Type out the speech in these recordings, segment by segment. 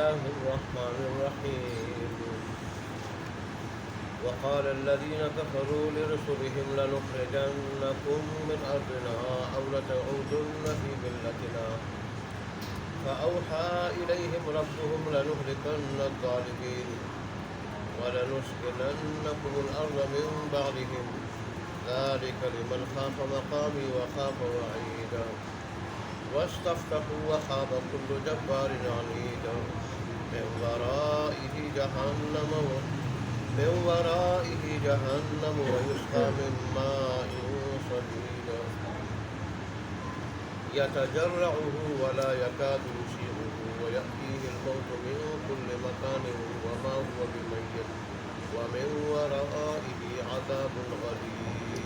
الله الرحمن الرحيم وقال الذين كفروا لرسلهم لنخرجنكم من أرضنا أو لتعودن في ملتنا فأوحى إليهم ربهم لنهلكن الظالمين ولنسكننكم الأرض من بعدهم ذلك لمن خاف مقامي وخاف وعيدا واستفتحوا وخاب كل جبار عنيد من ورائه جهنم ويسقى من ماء صديد يتجرعه ولا يكاد يسيغه ويأتيه الموت من كل مكان وما هو بميت ومن ورائه عذاب غليظ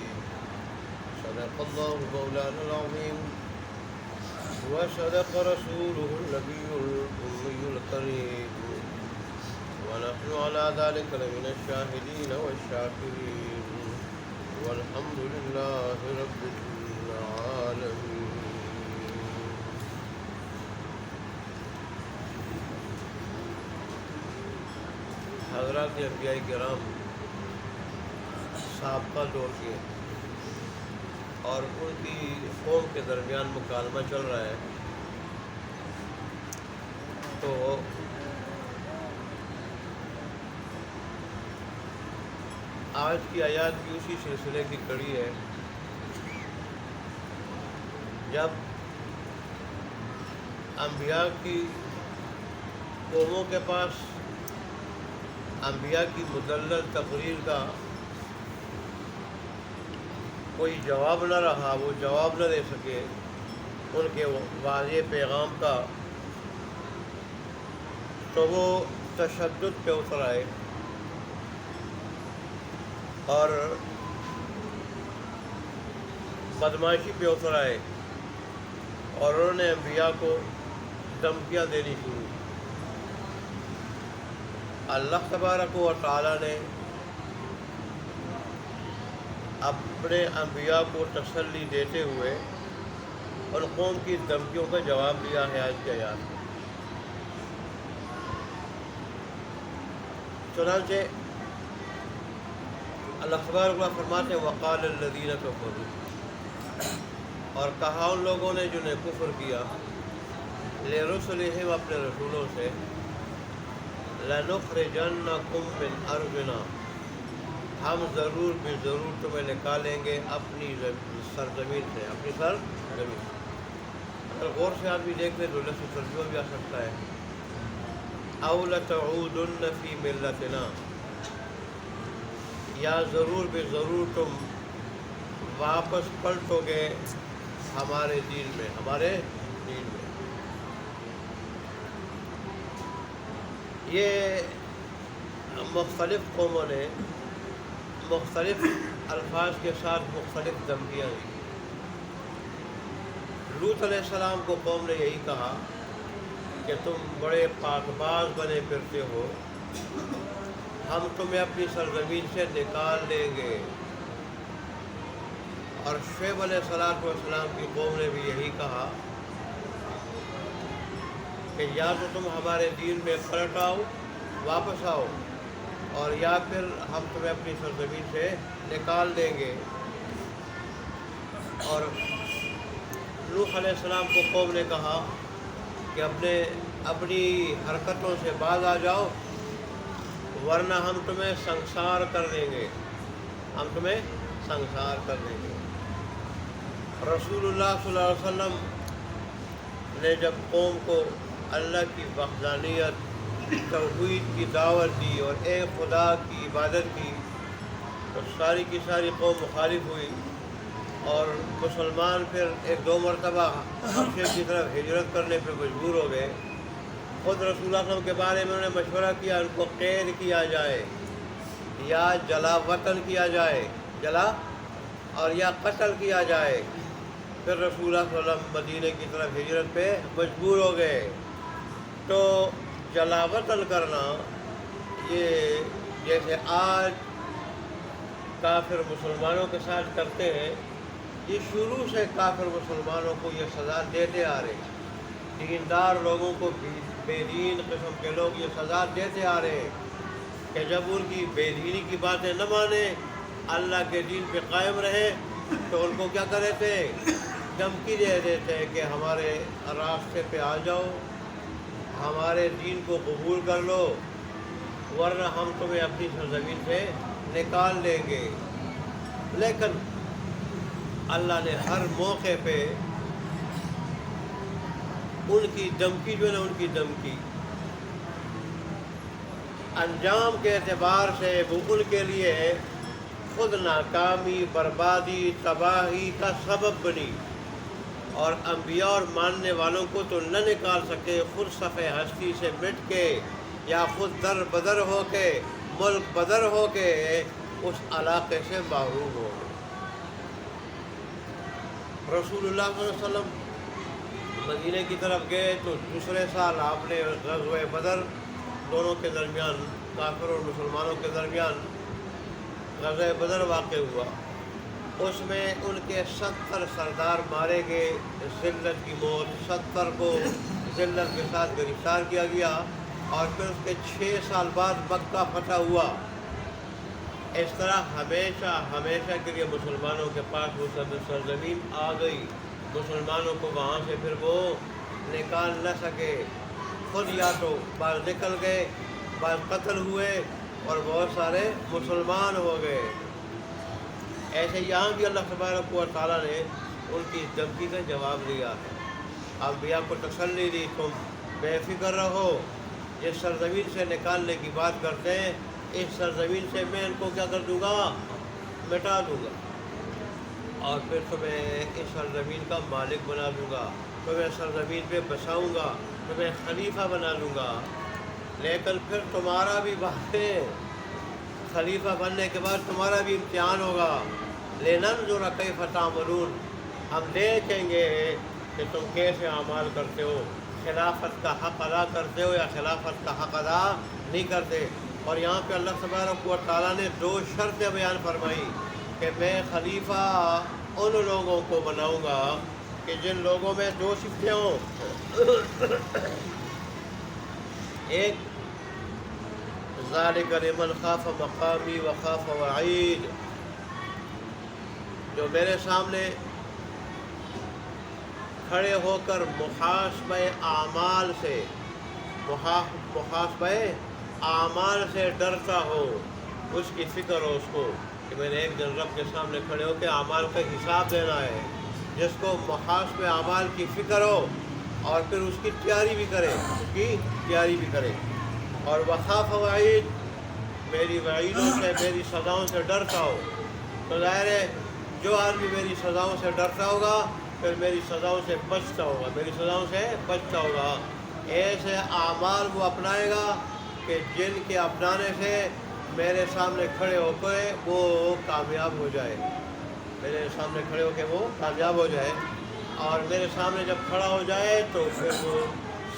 صدق الله مولانا العظيم وصدق رسوله النبي الأمي الكريم ونحن على ذلك لمن الشاهدين والشاكرين والحمد لله رب العالمين. حضرات انبیاء کرام سابقہ دور کے اور ان کی قوم کے درمیان مکالمہ چل رہا ہے، تو آج کی آیات بھی اسی سلسلے کی کڑی ہے. جب انبیاء کی قوموں کے پاس انبیاء کی مدلل تقریر کا کوئی جواب نہ رہا، وہ جواب نہ دے سکے ان کے واضح پیغام کا، تو وہ تشدد پہ اتر آئے اور بدمعاشی پہ اتر آئے اور انہوں نے انبیاء کو دھمکیاں دینی شروع. اللہ تبارک و تعالیٰ نے اپنے انبیاء کو تسلی دیتے ہوئے ان قوم کی دھمکیوں کا جواب دیا ہے آج کی آیات میں. چنانچہ اللہ تبارک و تعالیٰ فرماتے ہیں وقال الذین کفروا، اور کہا ان لوگوں نے جنہوں نے کفر کیا، لرسلہم اپنے رسولوں سے، لنخرجنکم من ارضنا، ہم ضرور بے ضرور تمہیں نکالیں گے اپنی سرزمین سے، اپنی سرزمین سے. اگر غور سے آدمی دیکھ لے تو لفظ ترجمہ بھی آ سکتا ہے او لتعودن فی ملتنا، یا ضرور بے ضرور تم واپس پلٹو گے ہمارے دین میں، ہمارے دین میں. یہ مختلف قوموں نے مختلف الفاظ کے ساتھ مختلف دھمکیاں دی. لوط علیہ السلام کو قوم نے یہی کہا کہ تم بڑے پاک باز بنے پھرتے ہو، ہم تمہیں اپنی سرزمین سے نکال لیں گے. اور شعیب علیہ السلام کی قوم نے بھی یہی کہا کہ یا تو تم ہمارے دین میں پلٹ آؤ، واپس آؤ، اور یا پھر ہم تمہیں اپنی سرزمین سے نکال دیں گے. اور نوح علیہ السلام کو قوم نے کہا کہ اپنی حرکتوں سے باز آ جاؤ ورنہ ہم تمہیں سنسار کر دیں گے، ہم تمہیں سنسار کر دیں گے. رسول اللہ صلی اللہ علیہ وسلم نے جب قوم کو اللہ کی وحدانیت، توحید کی دعوت دی اور ایک خدا کی عبادت کی، تو ساری کی ساری قوم مخالف ہوئی اور مسلمان پھر ایک دو مرتبہ حبشے کی طرف ہجرت کرنے پہ مجبور ہو گئے. خود رسول اللہ صلی اللہ علیہ وسلم کے بارے میں انہوں نے مشورہ کیا ان کو قید کیا جائے یا جلا وطن کیا جائے، جلا اور یا قتل کیا جائے. پھر رسول اللہ صلی اللہ علیہ وسلم مدینہ کی طرف ہجرت پہ مجبور ہو گئے. تو جلا وطن کرنا، یہ جیسے آج کافر مسلمانوں کے ساتھ کرتے ہیں، یہ شروع سے کافر مسلمانوں کو یہ سزا دیتے آ رہے ہیں. دیندار لوگوں کو بے دین قسم کے لوگ یہ سزا دیتے آ رہے ہیں کہ جب ان کی بے دینی کی باتیں نہ مانے، اللہ کے دین پہ قائم رہے، تو ان کو کیا کرے تھے؟ دھمکی دے دیتے کہ ہمارے راستے پہ آ جاؤ، ہمارے دین کو قبول کر لو، ورنہ ہم تمہیں اپنی سرزمین سے نکال دیں گے۔ لیکن اللہ نے ہر موقع پہ ان کی دھمکی جو ہے نا، ان کی دھمکی انجام کے اعتبار سے وہ ان کے لیے خود ناکامی، بربادی، تباہی کا سبب بنی، اور انبیاء اور ماننے والوں کو تو نہ نکال سکے، خود صفحہ ہستی سے مٹ کے یا خود در بدر ہو کے، ملک بدر ہو کے اس علاقے سے محروم ہو گئے۔ رسول اللہ صلی اللہ علیہ وسلم مدینہ کی طرف گئے تو دوسرے سال آپ نے غزوہ بدر، دونوں کے درمیان، کافر اور مسلمانوں کے درمیان غزوہ بدر واقع ہوا، اس میں ان کے 70 سردار مارے گئے، ذلت کی موت، 70 کو ذلت کے ساتھ گرفتار کیا گیا، اور پھر اس کے 6 سال بعد مکہ فتح ہوا۔ اس طرح ہمیشہ ہمیشہ کے لیے مسلمانوں کے پاس وہ سرزمین آ گئی، مسلمانوں کو وہاں سے پھر وہ نکال نہ سکے، خود یا تو بعض نکل گئے، بعض قتل ہوئے، اور بہت سارے مسلمان ہو گئے۔ ایسے یہاں بھی اللہ تبارک و تعالیٰ نے ان کی دھمکی کا جواب دیا ہے، انبیاء کو تسلی دی، تم بے فکر رہو، جس سرزمین سے نکالنے کی بات کرتے ہیں، اس سرزمین سے میں ان کو کیا کر دوں گا؟ مٹا دوں گا، اور پھر تمہیں اس سرزمین کا مالک بنا دوں گا، تمہیں سرزمین پہ بساؤں گا، تمہیں خلیفہ بنا دوں گا۔ لیکن پھر تمہارا بھی بعد خلیفہ بننے کے بعد تمہارا بھی امتحان ہوگا، لِنَنْظُرَ كَيْفَ تَعْمَلُونَ، ہم دیکھیں گے کہ تم کیسے اعمال کرتے ہو، خلافت کا حق ادا کرتے ہو یا خلافت کا حق ادا نہیں کرتے۔ اور یہاں پہ اللہ تبارک و تعالیٰ نے 2 شرطیں بیان فرمائی کہ میں خلیفہ ان لوگوں کو بناؤں گا کہ جن لوگوں میں 2 صفتیں ہوں، ایک ذَلِكَ لِمَنْ خَافَ مَقَامِي وَخَافَ وَعِيدِ، جو میرے سامنے کھڑے ہو کر محاسبہ اعمال سے ڈرتا ہو، اس کی فکر ہو اس کو کہ میں نے ایک دن رب کے سامنے کھڑے ہو کے اعمال کا حساب دینا ہے، جس کو محاسبہ اعمال کی فکر ہو، اور پھر اس کی تیاری بھی کرے، اور وخاف وعید، میری وعیدوں سے، میری سزاؤں سے ڈرتا ہو۔ تو ظاہر ہے جو آدمی میری سزاؤں سے ڈرتا ہوگا پھر میری سزاؤں سے بچتا ہوگا، ایسے اعمال وہ اپنائے گا کہ جن کے اپنانے سے میرے سامنے کھڑے ہو کے وہ کامیاب ہو جائے، اور میرے سامنے جب کھڑا ہو جائے تو پھر وہ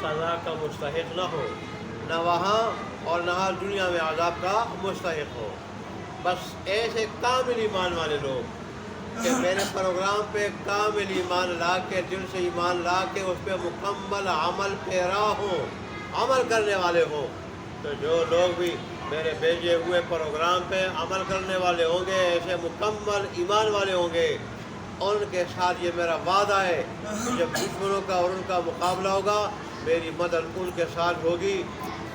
سزا کا مستحق نہ ہو، نہ وہاں اور نہ دنیا میں عذاب کا مستحق ہو۔ بس ایسے کامل ایمان والے لوگ کہ میرے پروگرام پہ کامل ایمان لا کے، دل سے ایمان لا کے اس پہ مکمل عمل پیرا ہوں، عمل کرنے والے ہوں، تو جو لوگ بھی میرے بھیجے ہوئے پروگرام پہ عمل کرنے والے ہوں گے، ایسے مکمل ایمان والے ہوں گے، ان کے ساتھ یہ میرا وعدہ ہے کہ جب دشمنوں کا اور ان کا مقابلہ ہوگا میری مدد ان کے ساتھ ہوگی،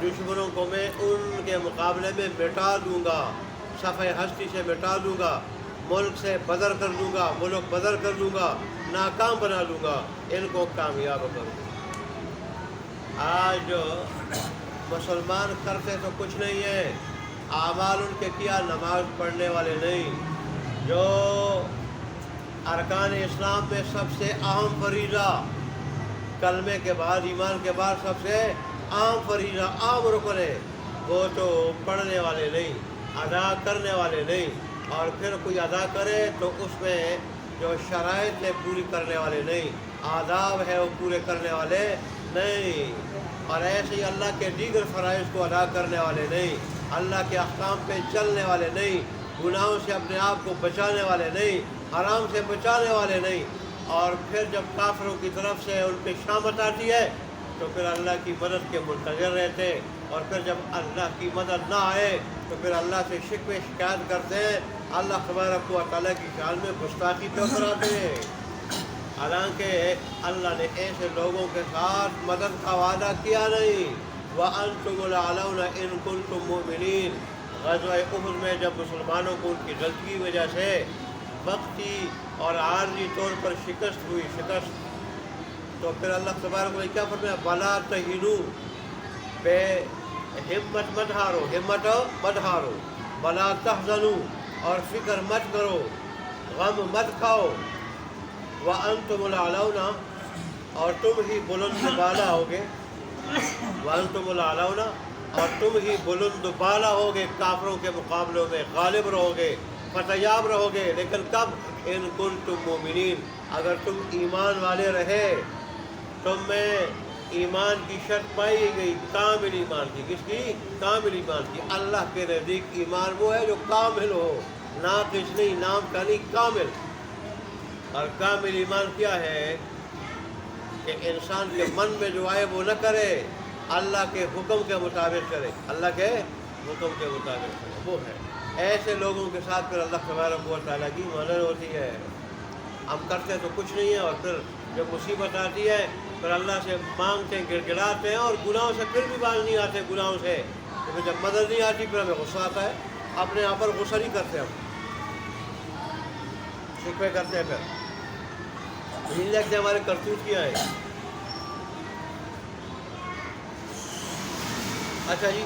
دشمنوں کو میں ان کے مقابلے میں مٹا دوں گا، صفحہ ہستی سے مٹا دوں گا، ملک سے بدر کر دوں گا، ناکام بنا دوں گا، ان کو کامیاب کروں گا۔ آج مسلمان کرتے تو کچھ نہیں ہے، اعمال ان کے کیا، نماز پڑھنے والے نہیں، جو ارکان اسلام میں سب سے اہم فریضہ، کلمے کے بعد، ایمان کے بعد سب سے اہم فریضہ، اہم رکن ہے، وہ تو پڑھنے والے نہیں، ادا کرنے والے نہیں، اور پھر کوئی ادا کرے تو اس میں جو شرائط ہے پوری کرنے والے نہیں، آداب ہے وہ پورے کرنے والے نہیں، اور ایسے ہی اللہ کے دیگر فرائض کو ادا کرنے والے نہیں، اللہ کے احکام پہ چلنے والے نہیں، گناہوں سے اپنے آپ کو بچانے والے نہیں، حرام سے بچانے والے نہیں، اور پھر جب کافروں کی طرف سے ان پہ شامت آتی ہے تو پھر اللہ کی مدد کے منتظر رہتے ہیں، اور پھر جب اللہ کی مدد نہ آئے تو پھر اللہ سے شکوے شکایت کرتے ہیں، اللہ تبارک و تعالیٰ کی شان میں گستاخی پہ اتراتے ہیں۔ حالانکہ اللہ نے ایسے لوگوں کے ساتھ مدد کا وعدہ کیا نہیں۔ وَأَنْتُمُ الْأَعْلَوْنَ إِن كُنتُم مُؤْمِنِينَ۔ غزوہ احد میں جب مسلمانوں کو ان کی غلطی کی وجہ سے وقتی اور عارضی طور پر شکست ہوئی، تو پھر اللہ تبارک و تعالیٰ کیا فرمایا؟ وَلَا تَهِنُوا، بے ہمت مت ہارو، ہمت مت ہارو، وَلَا تَحْزَنُوا، اور فکر مت کرو، غم مت کھاؤ، وَأَنْتُمُ الْأَعْلَوْنَ، اور تم ہی بلند بالا ہوگے، وَأَنْتُمُ الْأَعْلَوْنَ، اور تم ہی بلند بالا ہوگے، کافروں کے مقابلوں میں غالب رہو گے، فتح یاب رہو گے، لیکن کب؟ ان کنتم مومنین، اگر تم ایمان والے رہے۔ تم میں ایمان کی شرط پائی گئی، کامل ایمان کی۔ کس کی؟ کامل ایمان کی۔ اللہ کے نزدیک ایمان وہ ہے جو کامل ہو، ناقص نہیں، نام کا نہیں، کامل۔ اور کامل ایمان کیا ہے؟ کہ انسان کے من میں جو آئے وہ نہ کرے، اللہ کے حکم کے مطابق کرے، اللہ کے حکم کے مطابق کرے، وہ ہے۔ ایسے لوگوں کے ساتھ پھر اللہ تبارک و تعالیٰ کی مدد ہوتی ہے۔ ہم کرتے تو کچھ نہیں ہے، اور پھر جب مصیبت آتی ہے پھر اللہ سے مانگتے ہیں، گڑ گڑاتے ہیں، اور گناہوں سے پھر بھی باز نہیں آتے، گناہوں سے۔ تو پھر جب مدد نہیں آتی پھر ہمیں غصہ آتا ہے، اپنے آپ پر غصہ نہیں کرتے، ہم شکوے کرتے ہیں، پھر نہیں لگتے ہمارے کرتوت کیا ہے۔ اچھا جی،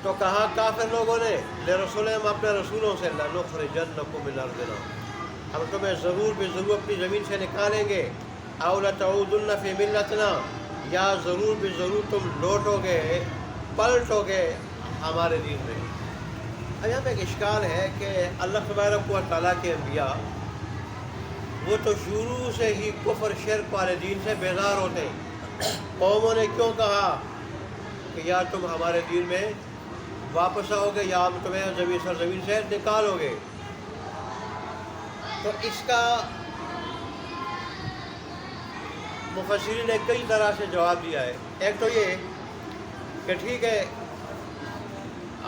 تو کہا کافر لوگوں نے لرسولہم، اپنے رسولوں سے، لنخرجنکم من ارضنا، ہم تمہیں ضرور بے ضرور اپنی زمین سے نکالیں گے، او لتعودن فی ملتنا، یا ضرور بے ضرور تم لوٹو گے، پلٹو گے ہمارے دین میں۔ یہاں پہ ایک اشکال ہے کہ اللہ تبارک و تعالیٰ کے انبیاء وہ تو شروع سے ہی کفر شرک والے دین سے بیزار ہوتے ہیں۔ قوموں نے کیوں کہا کہ یا تم ہمارے دین میں واپس آؤ گے یا ہم تمہیں سرزمین سے نکالو گے؟ تو اس کا مفسرین نے کئی طرح سے جواب دیا ہے۔ ایک تو یہ کہ ٹھیک ہے،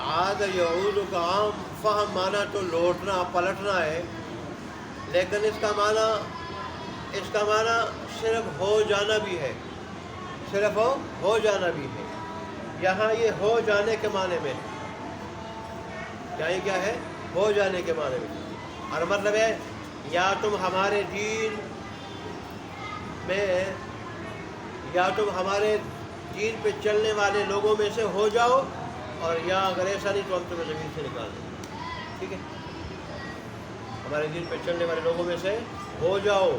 عاد یعود کا عام فہم معنی تو لوٹنا پلٹنا ہے، لیکن اس کا معنی صرف ہو جانا بھی ہے، صرف ہو جانا بھی ہے۔ یہاں یہ ہو جانے کے معنی میں، یہاں کیا ہے؟ ہو جانے کے معنی میں، اور مطلب ہے یا تم ہمارے دین میں، یا تم ہمارے دین پہ چلنے والے لوگوں میں سے ہو جاؤ، اور یا اگر ایسا نہیں تو ہم تمہیں زمین سے نکال دیں گے۔ ٹھیک ہے، ہمارے دین پہ چلنے والے لوگوں میں سے ہو جاؤ،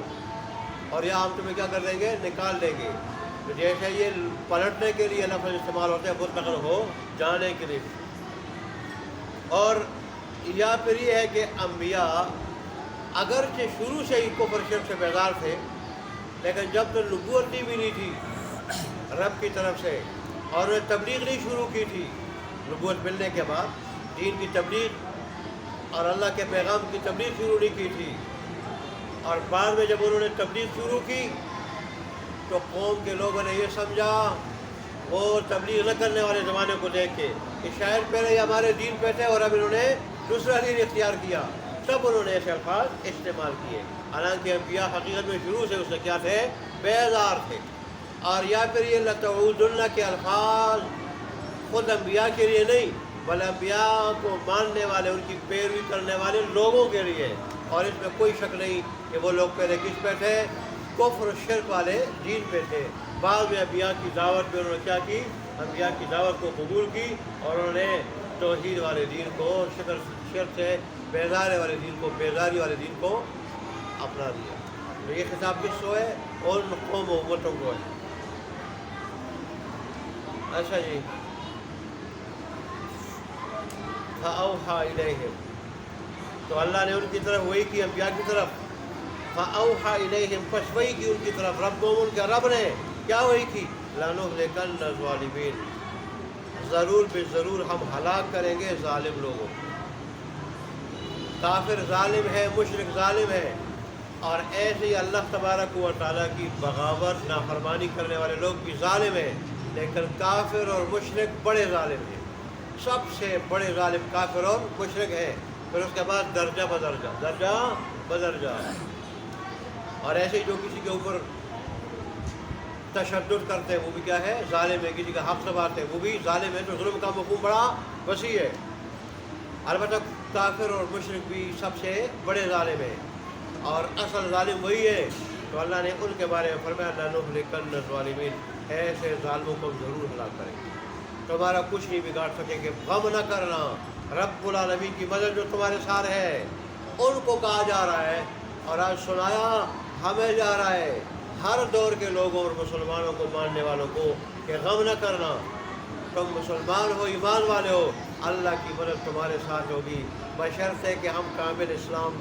اور یا ہم تمہیں کیا کر دیں گے؟ نکال دیں گے۔ تو جیسے یہ پلٹنے کے لیے لفظ استعمال ہوتے ہیں، مطلق ہو جانے کے لیے۔ اور یا پھر یہ ہے کہ انبیاء اگرچہ شروع سے ہی کفر شرک سے بیزار تھے، لیکن جب تو نبوت دی بھی نہیں تھی رب کی طرف سے، اور انہیں تبلیغ نہیں شروع کی تھی، نبوت ملنے کے بعد دین کی تبلیغ اور اللہ کے پیغام کی تبلیغ شروع نہیں کی تھی، اور بعد میں جب انہوں نے تبلیغ شروع کی تو قوم کے لوگوں نے یہ سمجھا، وہ تبلیغ نہ کرنے والے زمانے کو دیکھ کے، کہ شاید پہلے یہ ہمارے دین پہ تھے اور اب انہوں نے دوسرا دین اختیار کیا، تب انہوں نے ایسے الفاظ استعمال کیے۔ حالانکہ انبیاء حقیقت میں شروع سے اس سے کیا تھے؟ بیزار تھے۔ اور یا پھر یہ لتعودن کے الفاظ خود انبیاء کے لیے نہیں، بلکہ انبیاء کو ماننے والے، ان کی پیروی کرنے والے لوگوں کے لیے۔ اور اس میں کوئی شک نہیں کہ وہ لوگ پہلے کس پہ تھے؟ کفر شرک والے دین پہ تھے۔ بعد میں انبیاء کی دعوت پہ انہوں نے کیا کی؟ انبیاء کی دعوت کو قبول کی، اور انہوں نے توحید والے دین کو، شرک سے بیزاری والے دین کو اپنا دیا۔ تو یہ خطاب کس کو ہے؟ ان قوم و امتوں کو ہے۔ اچھا جی، فَأَوْحَى إِلَيْهِمْ، تو اللہ نے ان کی طرف وہی کی، انبیاء کی طرف، فَأَوْحَى إِلَيْهِمْ، پس وہی کی ان کی طرف، ربهم، ان کے رب نے کیا وہی کی؟ لَنُهْلِكَنَّ الظَّالِمِينَ، ضرور بے ضرور ہم ہلاک کریں گے ظالم لوگوں۔ کافر ظالم ہے، مشرک ظالم ہے، اور ایسے ہی اللہ تبارک و تعالیٰ کی بغاوت نافرمانی کرنے والے لوگ بھی ظالم ہیں، لیکن کافر اور مشرک بڑے ظالم ہیں، سب سے بڑے ظالم کافر اور مشرک ہیں، پھر اس کے بعد درجہ بدرجہ، درجہ بدرجہ۔ اور ایسے ہی جو کسی کے اوپر تشدد کرتے ہیں وہ بھی کیا ہے؟ ظالم ہے، کسی کا حق دباتے ہیں وہ بھی ظالم ہے، تو ظلم کا مفہوم بڑا وسیع ہے۔ البتہ کافر اور مشرک بھی سب سے بڑے ظالم ہیں، اور اصل ظالم وہی ہے، تو اللہ نے ان کے بارے میں فرمایا لَنُهْلِكَنَّ الظَّالِمِينَ، ایسے ظالموں کو ضرور ہلاک کریں گے، تمہارا کچھ نہیں بگاڑ سکیں گے۔ غم نہ کرنا، رب العالمین کی مدد جو تمہارے ساتھ ہے، ان کو کہا جا رہا ہے، اور آج سنایا ہمیں جا رہا ہے، ہر دور کے لوگوں اور مسلمانوں کو، ماننے والوں کو، کہ غم نہ کرنا، تم مسلمان ہو، ایمان والے ہو، اللہ کی مدد تمہارے ساتھ ہوگی، بشرط ہے کہ ہم کامل اسلام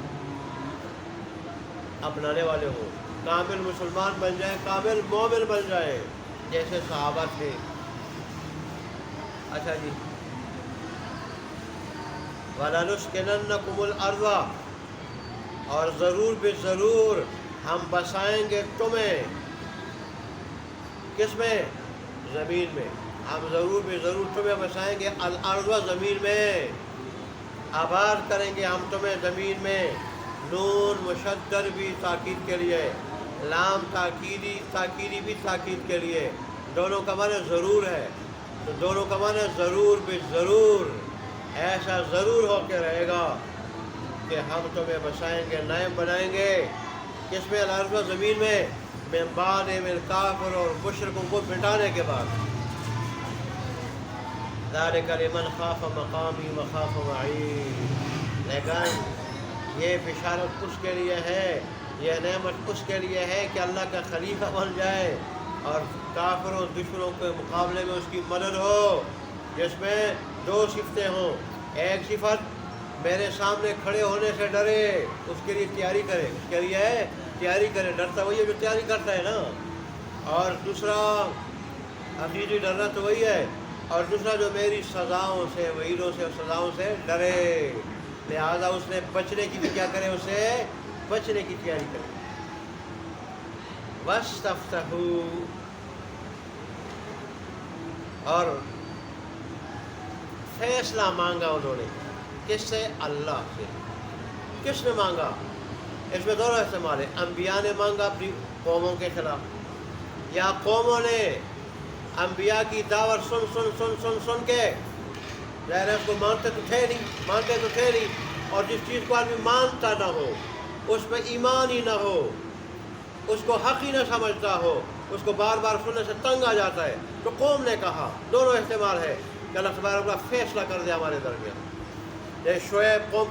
اپنانے والے ہوں، کامل مسلمان بن جائیں، کامل مومن بن جائیں، جیسے صحابہ تھے۔ اچھا جی، وَلَنُسْكِنَنَّكُمُ الْأَرْضَ، اور ضرور بے ضرور ہم بسائیں گے تمہیں، کس میں؟ زمین میں، ہم ضرور بے ضرور تمہیں بسائیں گے، الارض، زمین میں، آباد کریں گے ہم تمہیں زمین میں۔ نون مشدد بھی تاکید کے لیے، لام تاکیدی بھی تاکید کے لیے، دونوں کا معنی ضرور ہے، تو دونوں کا معنی ضرور بے ضرور، ایسا ضرور ہو کے رہے گا کہ ہم تمہیں بسائیں گے، نائب بنائیں گے، کس میں؟ الارض، زمین میں، من بعد من کافر، اور مشرکوں کو مٹانے کے بعد۔ ذالک لمن خاف مقامی وخاف وعید، لیکن یہ بشارت اس کے لیے ہے، یہ نعمت اس کے لیے ہے کہ اللہ کا خلیفہ بن جائے اور کافروں دشمنوں کے مقابلے میں اس کی مدد ہو، جس میں دو صفتیں ہوں۔ ایک صفت میرے سامنے کھڑے ہونے سے ڈرے، اس کے لیے تیاری کرے، اس کے لیے تیاری کرے، ڈرتا وہی ہے جو تیاری کرتا ہے نا، اور دوسرا حقیقی ڈرنا تو وہی ہے، اور دوسرا جو میری سزاؤں سے، وعیدوں سے اور سزاؤں سے ڈرے، لہٰذا اس نے بچنے کی بھی کیا کرے، اسے بچنے کی تیاری کرے۔ وَاسْتَفْتَحُوا، اور فیصلہ مانگا انہوں نے، کس سے؟ اللہ سے۔ کس نے مانگا؟ اس میں دونوں استعمال ہے، انبیاء نے مانگا اپنی قوموں کے خلاف، یا قوموں نے انبیاء کی دعوت سن سن سن سن سن کے، ظاہر ہے اس کو مانتے تو تھے نہیں، اور جس چیز کو آدمی مانتا نہ ہو، اس پہ ایمان ہی نہ ہو، اس کو حق ہی نہ سمجھتا ہو، اس کو بار بار سننے سے تنگ آ جاتا ہے، تو قوم نے کہا، دونوں استعمال ہے کہ اللہ تبارک و تعالیٰ فیصلہ کر دے ہمارے درمیان۔ شعیب، قوم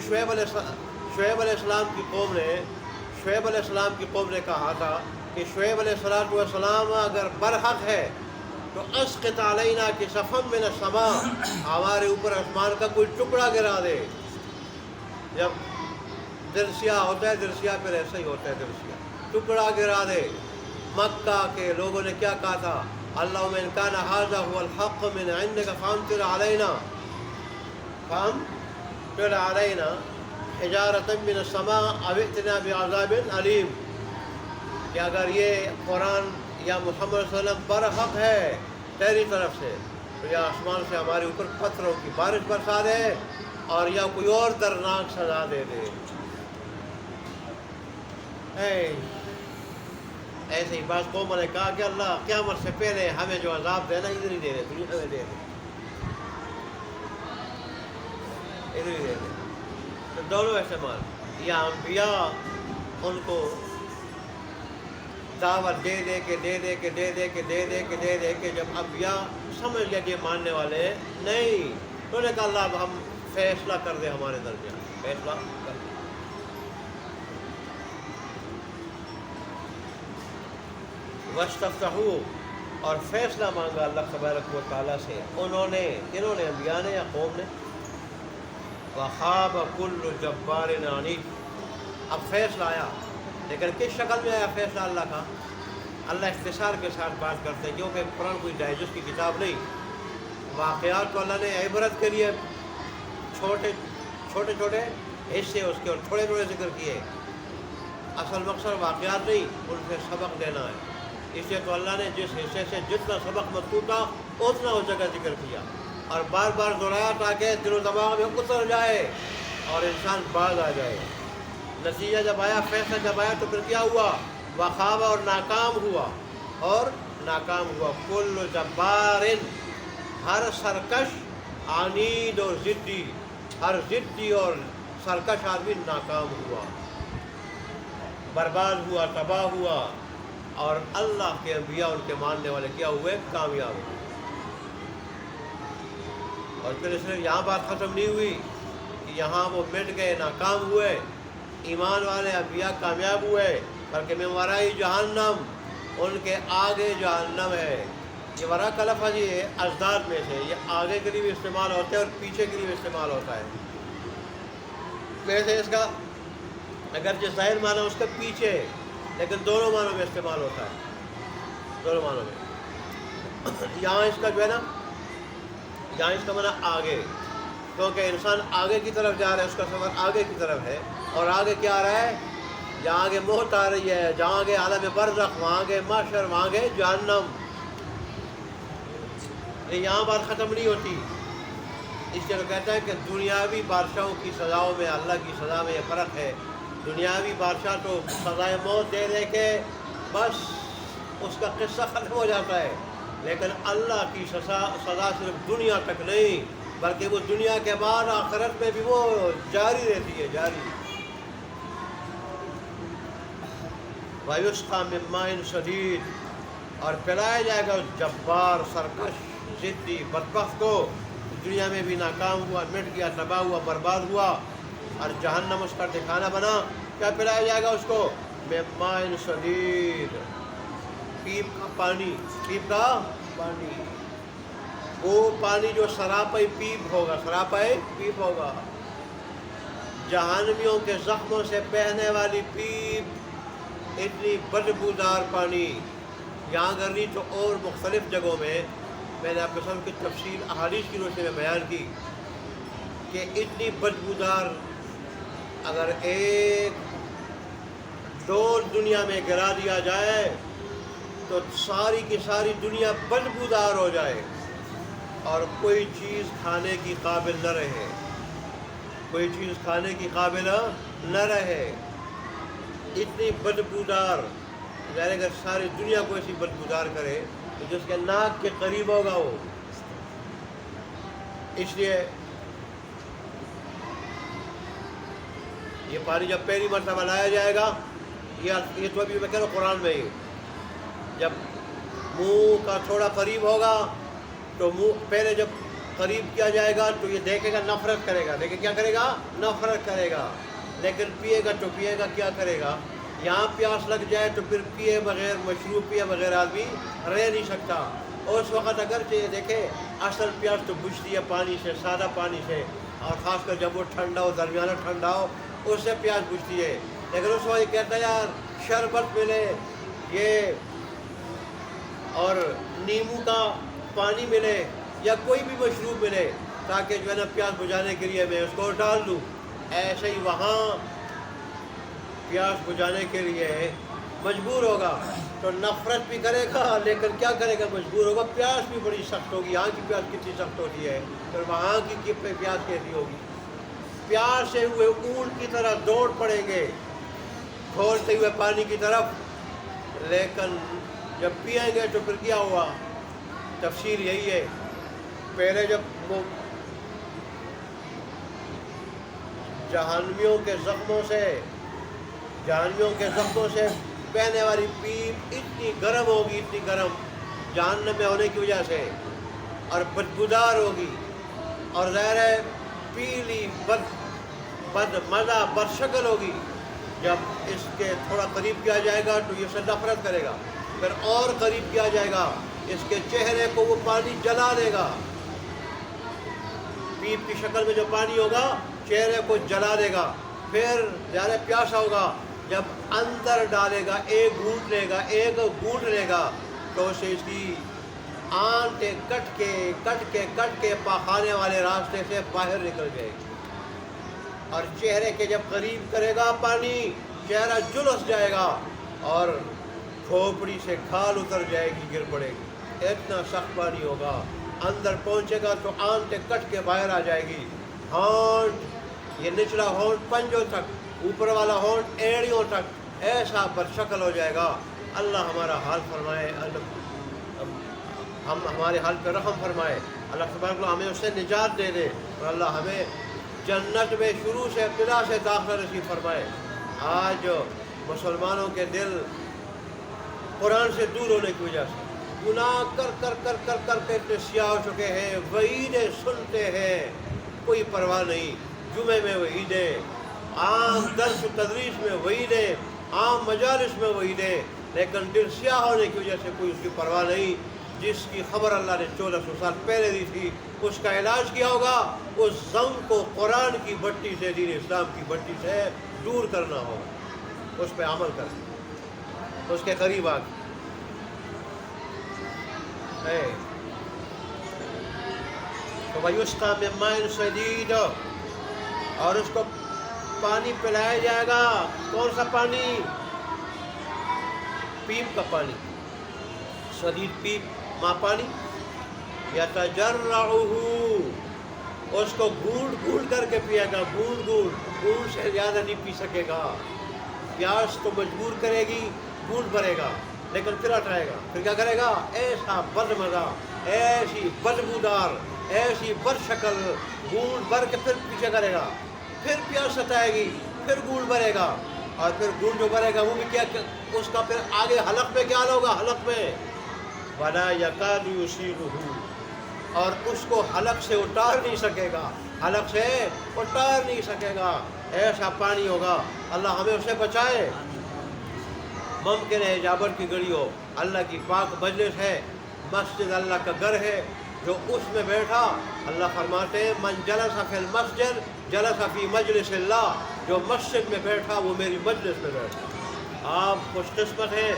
شعیب علیہ السلام کی قوم نے، شعیب علیہ السلام کی قوم نے کہا تھا کہ شعیب علیہ السلام اگر برحق ہے تو اسقط علینا کسفا من السماء، ہمارے اوپر آسمان کا کوئی ٹکڑا گرا دے۔ جب درسیہ ہوتا ہے، درسیہ پھر ایسا ہی ہوتا ہے، درسیہ ٹکڑا گرا دے۔ مکہ کے لوگوں نے کیا کہا تھا؟ اللہم ان کان ھذا ھو الحق من عندک فامطر علینا حجارۃ من السماء او ائتنا بعذاب علیم، کہ اگر یہ قرآن یا محمد صلی اللہ علیہ وسلم برحق ہے تیری طرف سے، تو یا آسمان سے ہمارے اوپر پتھروں کی بارش برسا دے، اور یا کوئی اور دردناک سزا دے دے۔ ایسے ہی بعض قوموں نے کہا کہ اللہ قیامت سے پہلے ہمیں جو عذاب دینا ادھر ہی دے دے، دنیا میں دے دے، ادھر ہی دے دے۔ تو دونوں استعمال، یا انبیاء ان کو دعوت دے دے کے جب انبیاء سمجھ گیا کہ ماننے والے نہیں، تو انہوں نے کہا اللہ اب ہم فیصلہ کر دے ہمارے درمیان، فیصلہ کر دے۔ وَاسْتَفْتَحُوا، اور فیصلہ مانگا اللہ تبارک و تعالیٰ سے، انہوں نے، انہوں نے انبیاء نے یا قوم نے؟ وَخَابَ كُلُّ جَبَّارٍ عَنِيدٍ، اب فیصلہ آیا، لیکن کس شکل میں آیا فیصلہ اللہ کا؟ اللہ اختصار کے ساتھ بات کرتے ہیں، کیونکہ قرآن کوئی ڈائجسٹ کی کتاب نہیں، واقعات کو اللہ نے عبرت کے لیے چھوٹے چھوٹے حصے اس کے اور تھوڑے تھوڑے ذکر کیے. اصل مقصد واقعات نہیں، ان سے سبق لینا ہے. اس لیے تو اللہ نے جس حصے سے جتنا سبق مطلوب تھا اتنا اس جگہ ذکر کیا اور بار بار دہرایا تاکہ دل و دماغ میں اتر جائے اور انسان باز آ جائے. نتیجہ جب آیا، فیصلہ جب آیا تو پھر کیا ہوا؟ وخاب، اور ناکام ہوا. کل جبار، ہر سرکش، عنید اور ضدی، ہر ضدی اور سرکش آدمی ناکام ہوا، برباد ہوا، تباہ ہوا. اور اللہ کے انبیاء، ان کے ماننے والے کیا ہوئے؟ کامیاب ہوئے. اور پھر اس لیے یہاں بات ختم نہیں ہوئی کہ یہاں وہ مٹ گئے، ناکام ہوئے. ایمان والے انبیاء کامیاب ہوئے، بلکہ من ورائی جہنم، ان کے آگے جہنم ہے. یہ ورا کا لفظ یہ ازداد میں سے، یہ آگے کے لیے بھی استعمال ہوتا ہے اور پیچھے کے لیے بھی استعمال ہوتا ہے. ویسے اس کا اگرچہ ظاہر معنی اس کا پیچھے ہے، لیکن دونوں معنوں میں استعمال ہوتا ہے، دونوں معنوں میں. یہاں اس کا جو ہے نا، یہاں اس کا معنی آگے، کیونکہ انسان آگے کی طرف جا رہا ہے، اس کا سفر آگے کی طرف ہے. اور آگے کیا آ رہا ہے؟ جہاں آگے موت آ رہی ہے، جہاں آگے عالم برزخ، وہاں آگے محشر، وہاں آگے جہنم. یہاں بات ختم نہیں ہوتی. اس لیے کہتا ہے کہ دنیاوی بادشاہوں کی سزاؤں میں اللہ کی سزا میں یہ فرق ہے. دنیاوی بادشاہ تو سزائے موت دے دے کے بس اس کا قصہ ختم ہو جاتا ہے، لیکن اللہ کی سزا صرف دنیا تک نہیں، بلکہ وہ دنیا کے بعد آخرت میں بھی وہ جاری رہتی ہے، جاری. وَيُسْقَىٰ مِن مَّاءٍ شَدِيدٍ، اور پلایا جائے گا اس جبار، سرکش، ضدی بدبخت کو. دنیا میں بھی ناکام ہوا، مٹ گیا، تباہ ہوا، برباد ہوا، اور جہنم اس کا ٹھکانہ بنا. کیا پلایا جائے گا اس کو؟ مِن مَّاءٍ شَدِيدٍ، پیپ کا پانی، پیپ کا پانی، وہ پانی جو سراپائی پیپ ہوگا، سراپائی پیپ ہوگا. جہنمیوں کے زخموں سے بہنے والی پیپ، اتنی بدبودار پانی. یہاں اگر نہیں تو اور مختلف جگہوں میں نے آپ کے سامنے کی تفصیل احادیث کی روشنی میں بیان کی کہ اتنی بدبودار، اگر ایک ڈول دنیا میں گرا دیا جائے تو ساری کی ساری دنیا بدبودار ہو جائے اور کوئی چیز کھانے کی قابل نہ رہے، کوئی چیز کھانے کی قابل نہ رہے. اتنی بدبودار. ظاہر اگر ساری دنیا کو ایسی بدبودار کرے تو جس کے ناک کے قریب ہوگا وہ. اس لیے یہ پانی جب پہلی مرتبہ لایا جائے گا، یہ تو ابھی میں کہہ رہا ہوں قرآن میں ہی، جب منہ کا تھوڑا قریب ہوگا تو منہ پہلے جب قریب کیا جائے گا تو یہ دیکھے گا، نفرت کرے گا. لیکن کیا کرے گا؟ نفرت کرے گا. لیکن پیے گا تو پیے گا، کیا کرے گا؟ یہاں پیاس لگ جائے تو پھر پیے بغیر، مشروب پیے بغیر آدمی رہ نہیں سکتا. اور اس وقت اگرچہ یہ دیکھے اصل پیاس تو بجھتی ہے پانی سے، سادہ پانی سے، اور خاص کر جب وہ ٹھنڈا ہو، درمیانہ ٹھنڈا ہو، اس سے پیاس بجھتی ہے. لیکن اس وقت یہ کہتا ہے یار شربت ملے، یہ اور نیمبو کا پانی ملے یا کوئی بھی مشروب ملے تاکہ جو ہے نا پیاس بجھانے کے لیے میں اس کو ڈال دوں. ایسے ہی وہاں پیاس بجھانے کے لیے مجبور ہوگا تو نفرت بھی کرے گا، لیکن کیا کرے گا؟ مجبور ہوگا. پیاس بھی بڑی سخت ہوگی. یہاں کی پیاس کتنی سخت ہوتی ہے، پھر وہاں کی پیاس کیسی ہوگی؟ پیاس سے ہوئے اونٹ کی طرح دوڑ پڑیں گے کھولتے ہوئے پانی کی طرف. لیکن جب پئیں گے تو پھر کیا ہوا؟ تفسیر یہی ہے، پہلے جب وہ جہنمیوں کے زخموں سے بہنے والی پیپ اتنی گرم ہوگی، اتنی گرم جہنم میں ہونے کی وجہ سے، اور بدبودار ہوگی، اور ظاہر ہے پیلی بد مزہ بدشکل ہوگی. جب اس کے تھوڑا قریب کیا جائے گا تو یہ اسے نفرت کرے گا. پھر اور قریب کیا جائے گا، اس کے چہرے کو وہ پانی جلا دے گا. پیپ کی شکل میں جو پانی ہوگا چہرے کو جلا دے گا. پھر زیادہ پیاسا ہوگا، جب اندر ڈالے گا، ایک گھونٹ لے گا تو اسے اس کی آنتیں کٹ کے پاخانے والے راستے سے باہر نکل جائے گی. اور چہرے کے جب قریب کرے گا پانی چہرہ جلس جائے گا اور کھوپڑی سے کھال اتر جائے گی، گر پڑے گی، اتنا سخت پانی ہوگا۔ اندر پہنچے گا تو آنتیں کٹ کے باہر آ جائے گی، ہونٹ، یہ نچلا ہونٹ پنجوں تک، اوپر والا ہونٹ ایڑیوں تک، ایسا بدشکل ہو جائے گا۔ اللہ ہمارا حال فرمائے، ہم ہمارے حال پہ رحم فرمائے، اللہ تبارک و تعالیٰ ہمیں اس سے نجات دے دے، اور اللہ ہمیں جنت میں شروع سے ابتدا سے داخلہ نصیب فرمائے۔ آج مسلمانوں کے دل قرآن سے دور ہونے کی وجہ سے گناہ کر کر کر کر کر کے اتنے سیاہ ہو چکے ہیں، وعیدیں سنتے ہیں کوئی پرواہ نہیں، جمعے میں وعیدیں، عام درس و تدریس میں وعیدیں، عام مجالس میں وعیدیں، لیکن دل سیاہ ہونے کی وجہ سے کوئی اس کی پرواہ نہیں۔ جس کی خبر اللہ نے 1400 سال پہلے دی تھی، اس کا علاج کیا ہوگا؟ اس غم کو قرآن کی بٹی سے، دین اسلام کی بٹی سے دور کرنا ہوگا، اس پہ عمل کرنا، اس کے قریب آ کے تو وَيُسْقَىٰ مِن مَّاءٍ صَدِيدٍ، اور اس کو پانی پلایا جائے گا۔ کون سا پانی؟ پیپ کا پانی، شدید پیپ ماں پانی، یتجرعہ، اس کو گھونٹ گھونٹ کر کے پیے گا، گھونٹ گھونٹ، گھونٹ سے زیادہ نہیں پی سکے گا، پیاس تو مجبور کرے گی، گھونٹ بھرے گا لیکن پھر ہٹائے گا، پھر کیا کرے گا؟ ایسا بد مزہ، ایسی بدبودار، ایسی بد شکل، گھونٹ بھر کے پھر پیچھے کرے گا، پھر پیاس ستائے گی، پھر گھونٹ بھرے گا، اور پھر گھونٹ جو بھرے گا وہ بھی کیا، اس کا پھر آگے حلق میں کیا حال ہوگا؟ حلق میں وَلَا يَكَادُ يُصِيغُهُ، اور اس کو حلق سے اتار نہیں سکے گا، حلق سے اتار نہیں سکے گا، ایسا پانی ہوگا۔ اللہ ہمیں اسے بچائے۔ ممکن ہے جابر کی گڑی ہو، اللہ کی پاک مجلس ہے، مسجد اللہ کا گھر ہے، جو اس میں بیٹھا، اللہ فرماتے ہیں من جلس فی المسجد جلس فی مجلس اللہ، جو مسجد میں بیٹھا وہ میری مجلس میں بیٹھا۔ آپ خوش قسمت ہیں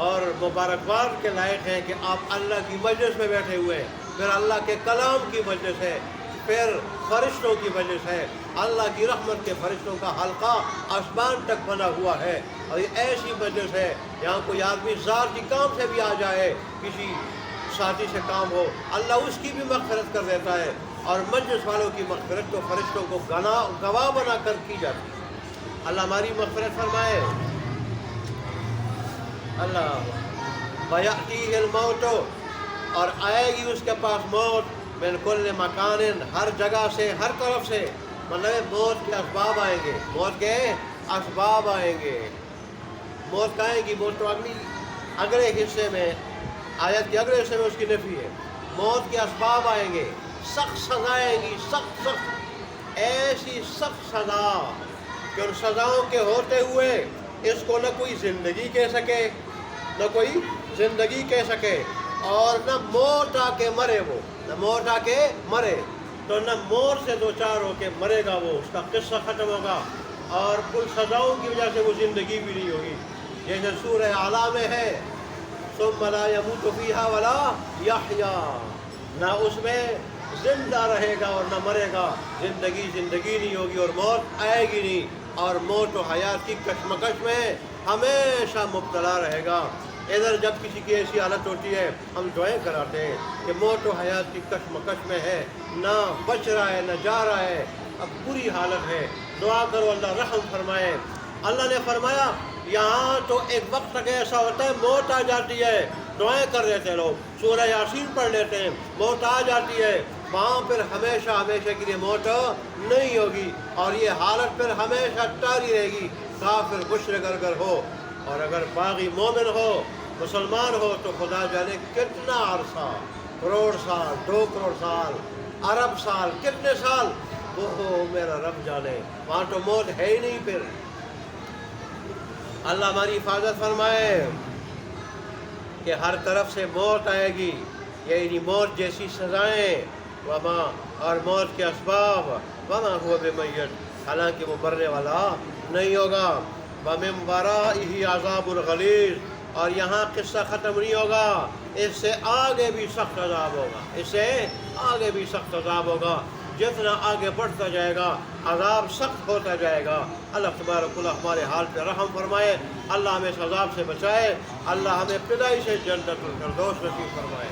اور مبارکباد کے لائق ہیں کہ آپ اللہ کی مجلس میں بیٹھے ہوئے ہیں، پھر اللہ کے کلام کی مجلس ہے، پھر فرشتوں کی مجلس ہے، اللہ کی رحمت کے فرشتوں کا حلقہ آسمان تک بنا ہوا ہے، اور یہ ایسی مجلس ہے جہاں کوئی آدمی ذاتی کام سے بھی آ جائے، کسی ساتھی سے کام ہو، اللہ اس کی بھی مغفرت کر دیتا ہے، اور مجلس والوں کی مغفرت کو فرشتوں کو گواہ بنا کر کی جاتی ہے۔ اللہ ہماری مغفرت فرمائے۔ اللہ وَيَأْتِيهِ الْمَوْتُ، اور آئے گی اس کے پاس موت، مِنْ كُلِّ مَكَانٍ، ہر جگہ سے، ہر طرف سے، مطلب موت کے اسباب آئیں گے، موت کے اسباب آئیں گے۔ موت کا آئے گی، موت تو اگلے حصے میں، آیت کے اگلے حصے میں اس کی نفی ہے۔ موت کے اسباب آئیں گے، سخت سزائیں آئیں گی، سخت سخت، ایسی سخت سزا کہ ان سزاؤں کے ہوتے ہوئے اس کو نہ کوئی زندگی کہہ سکے، نہ کوئی زندگی کہہ سکے، اور نہ موت آ کے مرے، وہ نہ موت آ کے مرے، تو نہ موت سے دو چار ہو کے مرے گا، وہ اس کا قصہ ختم ہوگا، اور ان سزاؤں کی وجہ سے وہ زندگی بھی نہیں ہوگی۔ جیسے سورہ اعلیٰ میں ہے ثم لا يموت فيها ولا يحيا، نہ اس میں زندہ رہے گا اور نہ مرے گا، زندگی نہیں ہوگی اور موت آئے گی نہیں، اور موت و حیات کی کشمکش میں ہمیشہ مبتلا رہے گا۔ ادھر جب کسی کی ایسی حالت ہوتی ہے ہم دعائیں کراتے ہیں کہ موت و حیات کی کشمکش میں ہے، نہ بچ رہا ہے نہ جا رہا ہے، اب بری حالت ہے، دعا کرو اللہ رحم فرمائے۔ اللہ نے فرمایا یہاں تو ایک وقت تک ایسا ہوتا ہے موت آ جاتی ہے، دعائیں کر لیتے ہیں لوگ، سورہ یاسین پڑھ لیتے ہیں، موت آ جاتی ہے، وہاں پھر ہمیشہ ہمیشہ کے لیے موت نہیں ہوگی، اور یہ حالت پھر ہمیشہ طاری رہے گی، کافر مشرک اگر ہو، اور اگر باغی مومن ہو، مسلمان ہو، تو خدا جانے کتنا عرصہ، کروڑ سال، 2 کروڑ سال، ارب سال، کتنے سال، وہ میرا رب جانے، وہاں تو موت ہے ہی نہیں پھر۔ اللہ ہماری حفاظت فرمائے کہ ہر طرف سے موت آئے گی، یعنی موت جیسی سزائیں، وما، اور موت کے اسباب، وما هو بمیت، حالانکہ وہ مرنے والا نہیں ہوگا، ومن ورائہ عذاب غلیظ، اور یہاں قصہ ختم نہیں ہوگا، اس سے آگے بھی سخت عذاب ہوگا، اس سے آگے بھی سخت عذاب ہوگا۔ جتنا آگے بڑھتا جائے گا عذاب سخت ہوتا جائے گا۔ اللہ تبارک و تعالی ہمارے حال پہ رحم فرمائے، اللہ ہمیں اس عذاب سے بچائے، اللہ ہمیں ابتدائی سے جنت الفردوس نصیب فرمائے۔